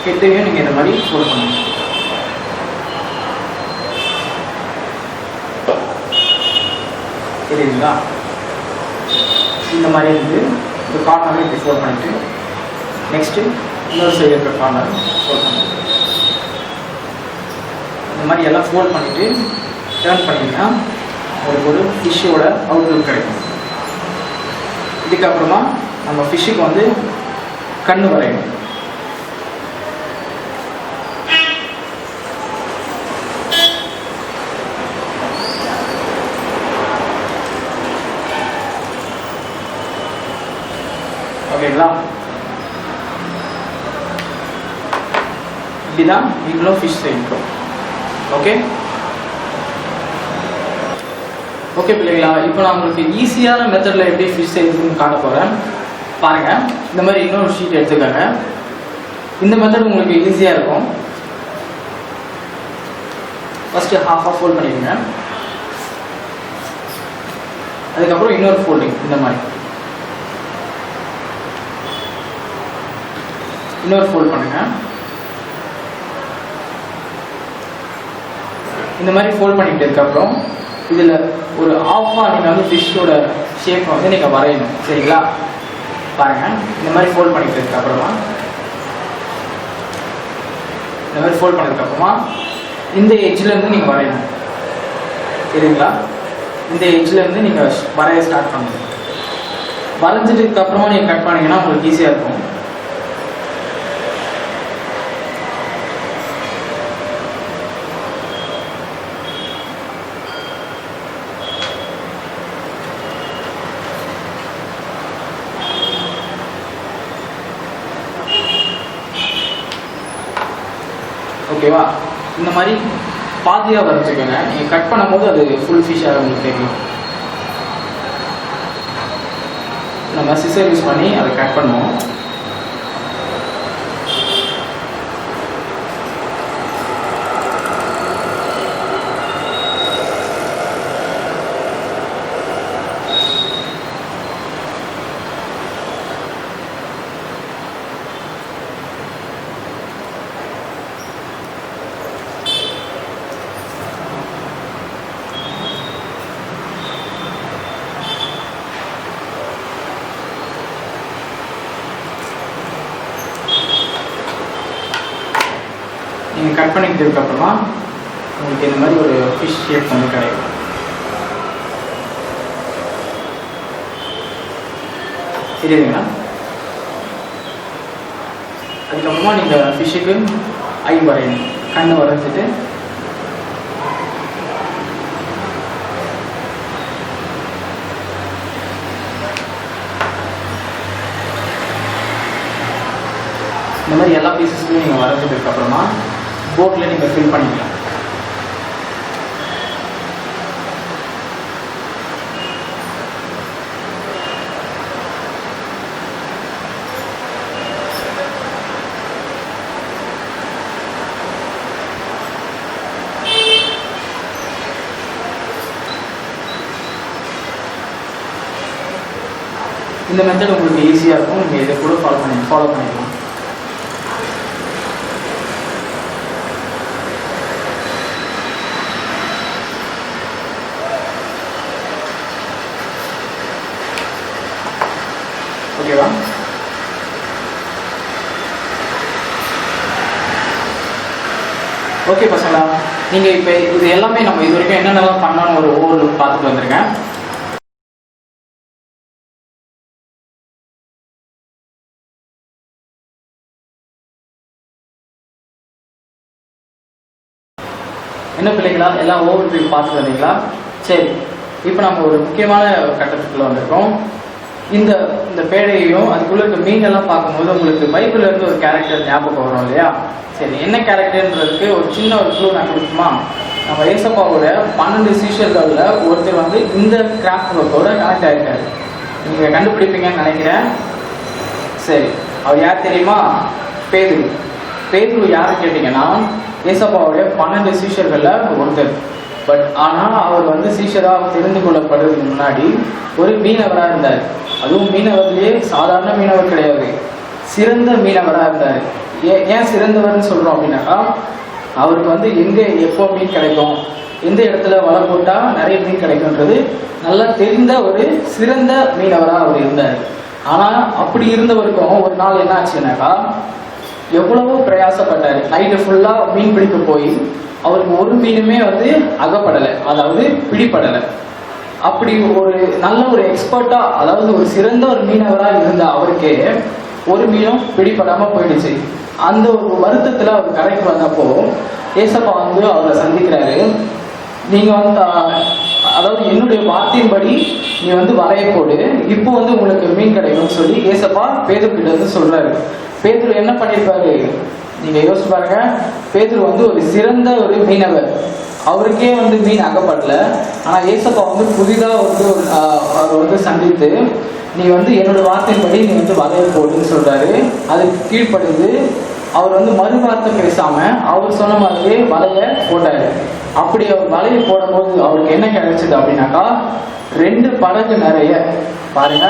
Speaker 7: ஹெட்டையும் நீங்கள் இந்த மாதிரி ஃபோல்ட் பண்ணணும். தெரியுதுங்களா? இந்த மாதிரி இருந்து இந்த கார்னரை இப்படி ஃபோல்ட் பண்ணிவிட்டு நெக்ஸ்ட்டு இன்னொரு சைடு இருக்கிற கார்னர் ஃபோல்ட் பண்ணணும். இந்த மாதிரி எல்லாம் ஃபோல்ட் பண்ணிவிட்டு டர்ன் பண்ணிங்கன்னா உங்களுக்கு ஒரு ஃபிஷ்ஷோட அவுட்லுக் கிடைக்கும். இதுக்கப்புறமா நம்ம ஃபிஷ்ஷுக்கு வந்து கண்ணு வரையணும். ஓகேங்களா? இப்படிதான் நீங்களும் ஃபிஷ் செய்யணும். ஓகே ஓகே பிள்ளைங்களா, இப்போ நான் உங்களுக்கு ஈஸியான மெத்தடில் எப்படி ஃபிஷ் செய்யறதுன்னு காட்ட போகிறேன். பாருங்கள், இந்த மாதிரி இன்னொரு ஷீட் எடுத்துக்கோங்க. இந்த மெத்தட் உங்களுக்கு ஈஸியாக இருக்கும். ஃபஸ்ட்டு ஹாஃபாக ஃபோல்ட் பண்ணிடுங்க. அதுக்கப்புறம் இன்னொரு ஃபோல்டிங் இந்த மாதிரி இன்னொரு ஃபோல்ட் பண்ணுங்க. இந்த மாதிரி ஃபோல்ட் பண்ணிட்டதுக்கப்புறம் இதில் ஒரு ஆஃபாக நீங்கள் வந்து ஃபிஷ்ஷோட ஷேப்பை வந்து நீங்கள் வரையணும். சரிங்களா? பாருங்கள், இந்த மாதிரி ஃபோல்ட் பண்ணிட்டதுக்கப்புறமா இந்த மாதிரி ஃபோல்ட் பண்ணதுக்கப்புறமா இந்த எட்ஜ்லேருந்து நீங்கள் வரையணும். சரிங்களா? இந்த எட்ஜ்லேருந்து நீங்கள் வரைய ஸ்டார்ட் பண்ணணும். வரைஞ்சிட்டதுக்கப்புறமா நீங்கள் கட் பண்ணிங்கன்னா உங்களுக்கு ஈஸியாக இருக்கும். ஓகேவா? இந்த மாதிரி பாதியாக வரைஞ்சிக்கோங்க. நீங்கள் கட் பண்ணும்போது அது ஃபுல் ஃபிஷ்ஷாக உங்களுக்கு தெரியும். நம்ம சிசர் யூஸ் பண்ணி அதை கட் பண்ணுவோம். நீங்கள் கட் பண்ணிக்கிட்டதுக்கு அப்புறமா உங்களுக்கு இந்த மாதிரி ஒரு ஃபிஷ் ஷேப் வந்து கிடைக்கும். தெரியுதுங்களா? அதுக்கப்புறமா நீங்கள் ஃபிஷ்ஷுக்கு ஐ வரையணும். கண்ணை வரைஞ்சிட்டு இந்த மாதிரி எல்லா பீசஸ்லையும் நீங்கள் வரைஞ்சதுக்கு அப்புறமா போர்டில் நீங்கள் ஃபில் பண்ணிக்கலாம். இந்த மெத்தட் உங்களுக்கு ஈஸியாக இருக்கும். நீங்கள் இதை கூட ஃபாலோ பண்ணிக்கலாம். ஓகேவா? ஓகே பசங்களா, நீங்கள் இப்போ இது எல்லாமே நம்ம இது வரைக்கும் என்னென்னலாம் பண்ணோன்னு ஒரு ஓவர் லுக் பார்த்துட்டு வந்துருக்கேன். என்ன பிள்ளைங்களா, எல்லாம் ஓவர் வியூ பார்த்துட்டு வந்தீங்களா? சரி, இப்போ நம்ம ஒரு முக்கியமான கட்டத்துக்குள்ள வந்திருக்கோம். இந்த இந்த பேழையையும் அதுக்குள்ள இருக்க மீனெல்லாம் பார்க்கும்போது உங்களுக்கு பைபிள்ல இருந்து ஒரு கேரக்டர் ஞாபகம் வரும் இல்லையா? சரி, என்ன கேரக்டர்ன்றதுக்கு ஒரு சின்ன ஒரு க்ளூ நான் கொடுக்குமா? நம்ம ஏசப்பாவோட 12 சீஷர்கள்ல ஒருத்தர் வந்து இந்த கிராஃப்ட் ஒர்க்கோட கனெக்ட் ஆகிருக்காரு. நீங்க கண்டுபிடிப்பீங்கன்னு நினைக்கிறேன். சரி, அவர் யார் தெரியுமா? பேதுரு. பேதுரு யாரு கேட்டீங்கன்னா ஏசப்பாவுடைய 12 சீஷர்கள்ல ஒருத்தர். பட் ஆனால் அவர் வந்து சீஷராக தெரிந்து கொள்ளப்படுறதுக்கு முன்னாடி ஒரு மீனவராக இருந்தார். அதுவும் மீனவர்லேயே சாதாரண மீனவர் கிடையாது, சிறந்த மீனவராக இருந்தார். ஏன் சிறந்தவர்னு சொல்கிறோம் அப்படின்னாக்கா, அவருக்கு வந்து எங்கே எப்போ மீன் கிடைக்கும், எந்த இடத்துல வலை போட்டால் நிறைய மீன் கிடைக்கும்ன்றது நல்லா தெரிந்த ஒரு சிறந்த மீனவராக அவர் இருந்தார். ஆனால் அப்படி இருந்தவருக்கும் ஒரு நாள் என்ன ஆச்சுன்னாக்கா, எவ்வளவோ பிரயாசப்பட்டார். நைட்டு ஃபுல்லாக மீன் பிடிக்க போய் அவருக்கு ஒரு மீனுமே வந்து அகப்படலை, அதாவது பிடிப்படலை. அப்படி ஒரு நல்ல ஒரு எக்ஸ்பர்ட்டா, அதாவது ஒரு சிறந்த ஒரு மீனவராக இருந்த அவருக்கே ஒரு மீனும் பிடிப்படாம போயிடுச்சு. அந்த ஒரு வருத்தத்துல அவர் கரைக்கு வந்தப்போ ஏசப்பா வந்து அவரை சந்திக்கிறாரு. நீங்க வந்து அதாவது என்னுடைய வார்த்தையின்படி நீ வந்து வலைய போடு, இப்போ வந்து உங்களுக்கு மீன் கிடைக்கும்னு சொல்லி ஏசப்பா பேதுரு கிட்ட வந்து சொல்றாரு. பேதுரு என்ன பண்ணிருப்பாரு நீங்க யோசிச்சு பாருங்க. பேதுரு வந்து ஒரு சிறந்த ஒரு மீனவர், அவருக்கே வந்து மீன் அகப்படல. ஆனா ஏசப்பா வந்து புதிதா வந்து அவர் வந்து சந்தித்து நீ வந்து என்னோட வார்த்தையின்படி நீ வந்து வலைய போடுன்னு சொல்றாரு. அதுக்கு கீழ்ப்படிந்து அவர் வந்து மறு வார்த்தை பேசாம அவர் சொன்ன மாதிரியே வலைய போட்டாரு. அப்படி அவர் வலையை போடும் போது அவருக்கு என்ன கிடைச்சது அப்படின்னாக்கா, 2 படகு நிறைய, பாருங்க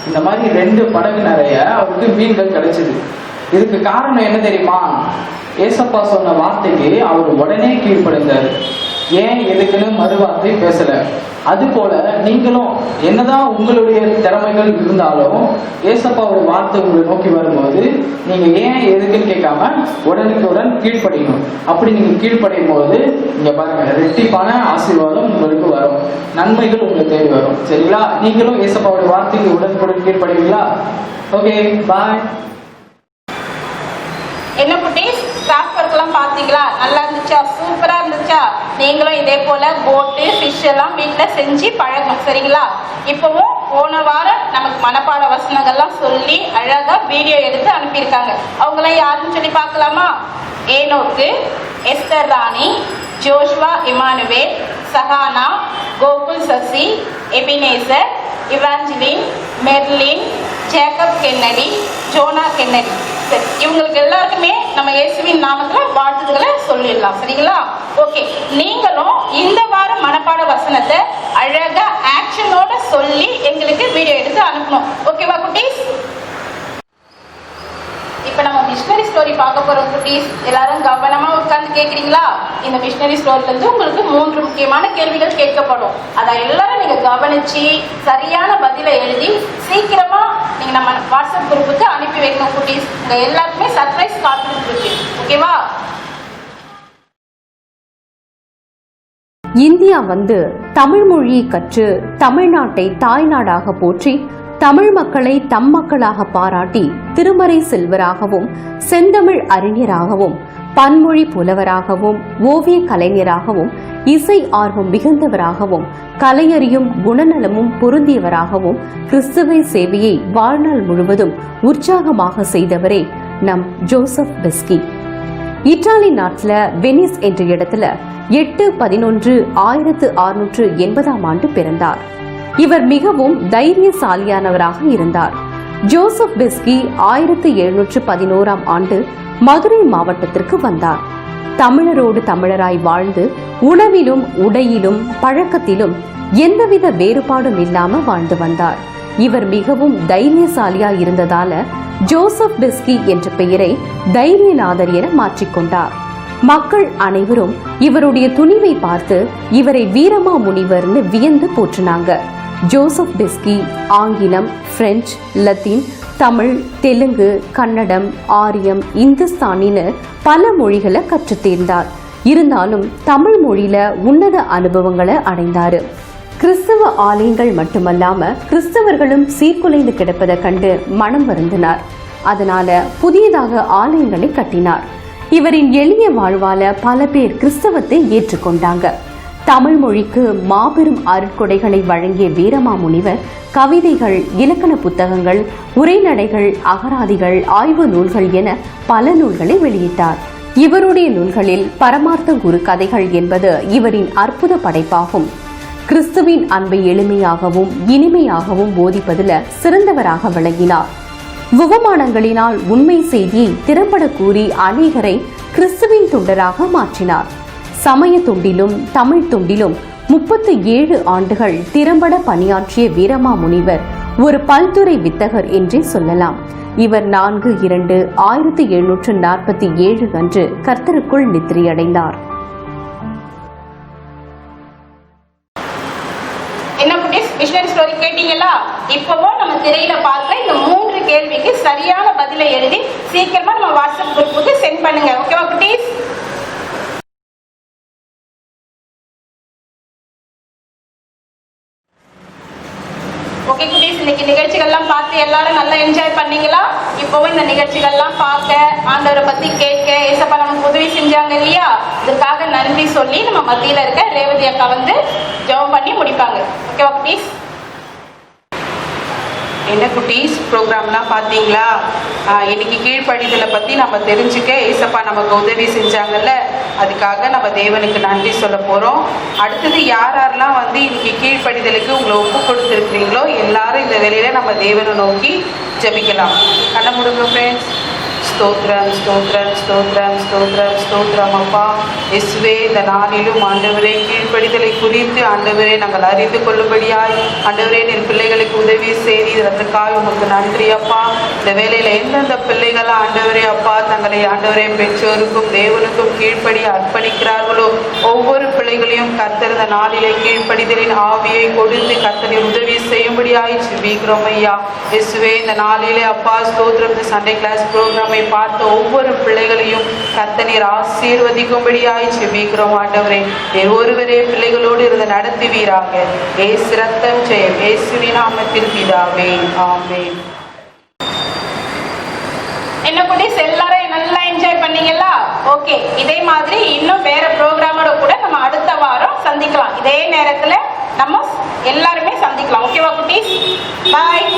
Speaker 7: இந்த மாதிரி 2 படகு நிறைய அவருக்கு மீன்கள் கிடைச்சது. இதுக்கு காரணம் என்ன தெரியுமா? ஏசப்பா சொன்ன வார்த்தைக்கு அவர் உடனே கீழ்ப்படைந்தார். ஏன் எதுக்குன்னு மறுவார்த்தை பேசல. அது போல நீங்களும் என்னதான் உங்களுடைய திறமைகள் இருந்தாலும் ஏசப்பாவோட வார்த்தை உங்களை நோக்கி வரும்போது நீங்க ஏன் எதுக்குன்னு கேட்காம உடனுக்குடன் கீழ்ப்படியணும். அப்படி நீங்க கீழ்ப்படையும் போது இங்க பாருங்க, ரெட்டிப்பான ஆசீர்வாதம் உங்களுக்கு வரும், நன்மைகள் உங்களுக்கு தேடி வரும். சரிங்களா? நீங்களும் ஏசப்பாவோட வார்த்தைக்கு உடனுக்குடன் கீழ்ப்படைவீங்களா? ஓகே, பாய்.
Speaker 1: என்ன குட்டீஸ், கிராஃப்ட் ஒர்க்லாம் பார்த்தீங்களா? நல்லா இருந்துச்சா? சூப்பராக இருந்துச்சா? நீங்களும் இதே போல் போட்டு ஃபிஷ் எல்லாம் வீட்டில் செஞ்சு பழகணும். சரிங்களா? இப்போவும் போன வாரம் நமக்கு மனப்பாட வசனங்கள்லாம் சொல்லி அழகாக வீடியோ எடுத்து அனுப்பியிருக்காங்க. அவங்களாம் யாருன்னு சொல்லி பார்க்கலாமா? Enoch, Esther Rani, Joshua Emmanuel, Sahana, Gokul Sasi, Ebenezer, Evangeline, Merlin, Jacob Kennedy, Jonah Kennedy. சரி, இவங்களுக்கு எல்லாருக்குமே நம்ம இயேசுவின் நாமத்துல வாழ்த்துக்களை சொல்லிடலாம். சரிங்களா? ஓகே, நீங்களும் இந்த வாரம் மனப்பாட வசனத்தை அழகா ஆக்ஷனோட சொல்லி எங்களுக்கு வீடியோ எடுத்து அனுப்பணும். ஓகேவா குட்டீஸ்? இப்ப நம்ம மிஷனரி ஸ்டோரி பார்க்க போறோம் குட்டீஸ். எல்லாரும் கவனமா உட்கார்ந்து கேக்குறீங்களா? இந்த மிஷனரி ஸ்டோரில இருந்து உங்களுக்கு 3 முக்கியமான கேள்விகள் கேட்கப்படும். அதை எல்லாரும் நீங்க கவனிச்சு சரியான பதிலை எழுதி சீக்கிரமா நீங்க நம்ம வாட்ஸ்அப் குரூப்புக்கு அனுப்பி வைக்கணும் குட்டீஸ். உங்க எல்லாருக்குமே சர்ப்ரைஸ் காத்துட்டு இருக்கு. ஓகேவா?
Speaker 8: இந்தியா வந்து தமிழ் மொழியை கற்று தமிழ்நாட்டை தாய்நாடாக போற்றி தமிழ் மக்களை தம் மக்களாக பாராட்டி திருமறை செல்வராகவும் செந்தமிழ் அறிஞராகவும் பன்மொழி புலவராகவும் ஓவிய கலைஞராகவும் இசை ஆர்வம் மிகுந்தவராகவும் கலையறியும் குணநலமும் பொருந்தியவராகவும் கிறிஸ்துவ சேவையை வாழ்நாள் முழுவதும் உற்சாகமாக செய்தவரே நம் ஜோசப் பெஸ்கி. இத்தாலி நாட்டில் வெனிஸ் என்ற இடத்துல 8/11/1680 பிறந்தார். இவர் மிகவும் தைரியசாலியானவராக இருந்தார். ஜோசப் பெஸ்கி 1711 மதுரை மாவட்டத்திற்கு வந்தார். தமிழரோடு தமிழராய் வாழ்ந்து உணவிலும் உடையிலும் பழக்கத்திலும் எந்தவித வேறுபாடும் இல்லாம வாழ்ந்து வந்தார். இவர் மிகவும் தைரியசாலியாய் இருந்ததால ஜோசப் பெஸ்கி என்ற பெயரை தைரியநாதர் என மாற்றிக்கொண்டார். மக்கள் அனைவரும் இவருடைய துணிவை பார்த்து இவரை வீரமா முனிவர்னு வியந்து போற்றினாங்க. ஜோசப் பெஸ்கி ஆங்கிலம், பிரெஞ்சு, லத்தீன், தமிழ், தெலுங்கு, கன்னடம், ஆரியம், இந்துஸ்தானின்னு பல மொழிகளை கற்றுத் தேர்ந்தார். இருந்தாலும் தமிழ் மொழியில உன்னத அனுபவங்களை அடைந்தாரு. கிறிஸ்தவ ஆலயங்கள் மட்டுமல்லாம கிறிஸ்தவர்களும் சீர்குலைந்து கிடப்பதை கண்டு மனம் வருந்தினார். அதனால புதியதாக ஆலயங்களை கட்டினார். இவரின் எளிய வாழ்வால பல பேர் கிறிஸ்தவத்தை ஏற்றுக்கொண்டாங்க. தமிழ் மொழிக்கு மாபெரும் அருட்கொடைகளை வழங்கிய வீரமாமுனிவர் கவிதைகள், இலக்கண புத்தகங்கள், உரைநடைகள், அகராதிகள், ஆய்வு நூல்கள் என பல நூல்களை வெளியிட்டார். இவருடைய நூல்களில் பரமார்த்த குரு கதைகள் என்பது இவரின் அற்புத படைப்பாகும். கிறிஸ்துவின் அன்பை எளிமையாகவும் இனிமையாகவும் போதிப்பதில் சிறந்தவராக விளங்கினார். உவமானங்களினால் உண்மை செய்தியை திறம்பட கூறி அநேகரை கிறிஸ்துவின் தொண்டராக மாற்றினார். சமய தொண்டிலும் தமிழ் தொண்டிலும் 37 ஆண்டுகள் திறம்பட பணியாற்றிய வீரமாமுனிவர் ஒரு பல்துறை வித்தகர் என்றே சொல்லலாம். இவர் 4/2/1747 அன்று கர்த்தருக்குள் நித்திரையடைந்தார்.
Speaker 1: என்ன குட்டீஸ், மிஷனரி ஸ்டோரி கேட்டீங்களா? இப்பவும் நம்ம திரையில பார்க்க இந்த 3 கேள்விக்கு சரியான பதிலை எழுதி சீக்கிரமா நம்ம வாட்ஸ்அப் குரூப்புக்கு சென்ட் பண்ணுங்க. ஓகேவா குட்டீஸ்? ஓகே குட்டீஸ், இன்னைக்கு நிகழ்ச்சிகள்லாம் பார்த்து எல்லாரும் நல்லா என்ஜாய் பண்ணீங்களா? இப்பவும் இந்த நிகழ்ச்சிகள்லாம் பார்க்க, ஆண்டவரை பத்தி கேட்க, ஏசப்பா நமக்கு உதவி செஞ்சாங்க இல்லையா? இதுக்காக நன்றி சொல்லி நம்ம மத்தியில இருக்க ரேவதி அக்கா வந்து ஜெபம் பண்ணி முடிப்பாங்க. ஓகேவா குட்டீஸ்?
Speaker 5: என்ன குட்டீஸ், ப்ரோக்ராம்லாம் பார்த்தீங்களா? இன்னைக்கு கீழ்ப்படிதலை பற்றி நம்ம தெரிஞ்சுக்க ஏசப்பா நமக்கு உதவி செஞ்சாங்கல்ல, அதுக்காக நம்ம தேவனுக்கு நன்றி சொல்ல போகிறோம். அடுத்தது யாரெல்லாம் வந்து இன்னைக்கு கீழ்ப்படிதலுக்கு உங்களை ஒப்பு கொடுத்துருக்கிறீங்களோ எல்லாரும் இந்த வேலையில நம்ம தேவனை நோக்கி ஜெபிக்கலாம். கண்ண முடுங்க ஃப்ரெண்ட்ஸ். ஸ்தோத்ரம் ஸ்தோத்ரம் ஸ்தோத்ரம் ஸ்தோத்ரம் ஸ்தோத்ரம் அப்பா. இயேசுவே, இந்த நாளிலும் ஆண்டவரே கீழ்ப்படிதலை குறித்து ஆண்டவரே நாங்கள் அறிந்து கொள்ளும்படியாய் ஆண்டவரே என் பிள்ளைகளுக்கு உதவி செய்ததற்காக உமக்கு நன்றி அப்பா. இந்த வேலையில எந்தெந்த பிள்ளைகள் ஆண்டவரே அப்பா தங்களை ஆண்டவரே பெற்றோருக்கும் தேவனுக்கும் கீழ்ப்படி அர்ப்பணிக்கிறார்களோ ஒவ்வொரு பிள்ளைகளையும் கர்த்தர் இந்த நாளிலே கீழ்ப்படிதலின் ஆவியை கொடுத்து கர்த்தரின் உதவி செய்யும்படியாய் ஜெபிக்கிறோம் ஐயா. இயேசுவே, இந்த நாளிலே அப்பா ஸ்தோத்திரம், இந்த சண்டே கிளாஸ் ப்ரோக்ராமை பார்த்த ஒவ்வொரு பிள்ளைகளையும் கர்த்தர் ஆசீர்வதிக்கும்படியாய் ஜெபிக்கிறோம் ஆண்டவரே. நீர் ஒருவரே பிள்ளைகளோடு இருந்து நடத்துவீராக. இயேசு ரத்தம் ஜெயம். இயேசுவின் நாமத்தில் பிதாவே, ஆமென்.
Speaker 1: என்ன குட்டீஸ், எல்லாரும் நல்லா என்ஜாய் பண்ணீங்களா? ஓகே, இதே மாதிரி இன்னும் வேற ப்ரோக்ராமோட கூட நம்ம அடுத்த வாரம் சந்திக்கலாம். இதே நேரத்துல நம்ம எல்லாருமே சந்திக்கலாம். ஓகேவா குட்டீஸ்? பாய்.